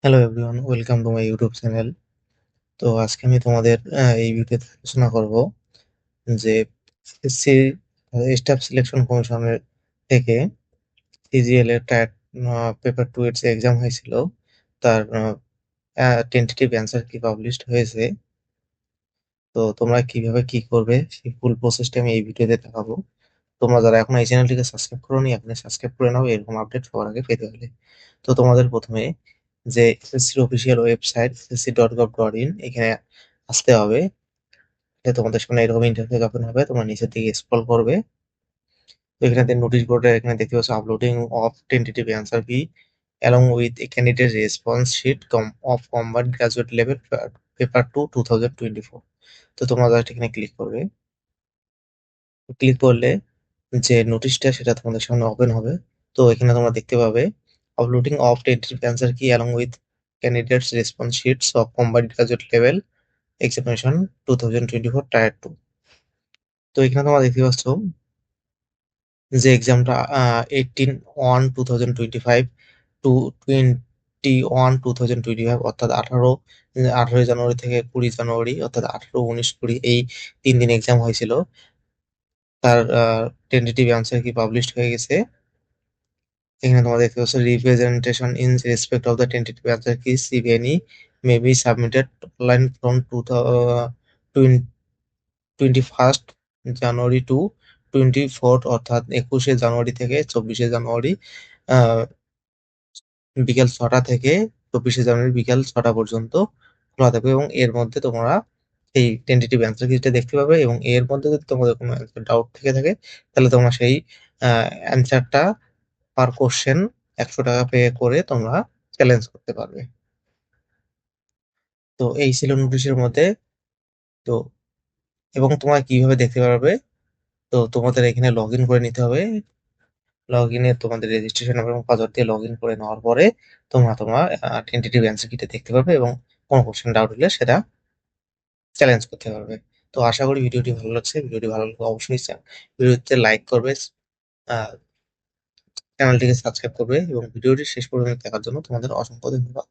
Hello everyone, welcome to my YouTube channel. তো আজকে আমি তোমাদের এই ভিডিওতে আলোচনা করব যে এসএসসি স্টাফ সিলেকশন কমিশনের থেকে সিজিএল এর ট্যাট পেপার 2 এর যে এক্সাম হয়েছিল তার টেন্টেটিভ অ্যান্সার কি পাবলিশড হয়েছে। তো তোমরা কিভাবে কি করবে সেই ফুল প্রসেসটা আমি এই ভিডিওতে দেখাবো। তোমরা যারা এখন এই চ্যানেলটিকে সাবস্ক্রাইব করোনি এখনই সাবস্ক্রাইব করে নাও এরকম আপডেট সবার আগে পেতে হলে। তো তোমাদের প্রথমে যে এসএসসির অফিসিয়াল ওয়েবসাইট ssc.gov.in এখানে আসতে হবে। তোমাদের সামনে এরকম ইন্টারফেস ওপেন হবে, তোমরা নিচের দিকে স্ক্রল করবে। তো এখানে নোটিশ বোর্ডে এখানে দেখতে পাচ্ছ আপলোডিং অফ টেন্টেটিভ অ্যান্সার কি along with a candidate response sheet of combined graduate level paper 2 2024। তো তোমরা জাস্ট এখানে ক্লিক করবে। ক্লিক করলে যে নোটিশটা সেটা তোমাদের সামনে ওপেন হবে। তো এখানে তোমরা দেখতে পাবে আপলোডিং অফ টেন্টেটিভ অ্যান্সার কি along with candidates response sheets of combined graduate level examination 2024 tyre 2। তো এখানে তোমরা দেখতে পাচ্ছ যে এক্সামটা 18/1/2025 টু 21/1/2025 অর্থাৎ 18 জানুয়ারি থেকে 20 জানুয়ারি অর্থাৎ 18, 19, 20 এই 3 দিন এক্সাম হয়েছিল। তার টেন্টেটিভ অ্যান্সার কি পাবলিশড হয়ে গেছে। এখানে তোমরা দেখতে পাচ্ছ representation in respect of the tentative answer key CBNE may be submitted online from 21 January to 24 অর্থাৎ 21 জানুয়ারি থেকে 24 জানুয়ারি আহ, বিকেল 6টা থেকে 24 জানুয়ারি বিকেল 6টা পর্যন্ত খোলা থাকবে এবং এর মধ্যে তোমরা এই টেন্টেটিভ অ্যান্সার কিটা দেখতে পাবে এবং এর মধ্যে যদি তোমাদের কোনো ডাউট থেকে থাকে তাহলে তোমরা সেই অ্যান্সারটা পার কোশ্চেন 100 টাকা পে করে তোমরা চ্যালেঞ্জ করতে পারবে। তো এই ছিল নোটিশের মধ্যে। তো এবং তোমরা কিভাবে দেখতে পারবে, তো তোমাদের এখানে লগ ইন করে নিতে হবে। লগ ইনে তোমাদের রেজিস্ট্রেশন নাম্বার এবং পাসওয়ার্ড দিয়ে লগ ইন করে নেওয়ার পরে তোমরা তোমার টেন্টেটিভ অ্যান্সার কিটা দেখতে পাবে এবং কোনো কোশ্চেন ডাউট হলে সেটা চ্যালেঞ্জ করতে পারবে। তো আশা করি ভিডিওটি ভালো লাগছে। ভিডিওটি ভালো লাগলে অবশ্যই ভিডিওতে লাইক করবে, চ্যানেলটিকে সাবস্ক্রাইব করবে এবং ভিডিওটি শেষ পর্যন্ত দেখার জন্য তোমাদের অসংখ্য ধন্যবাদ।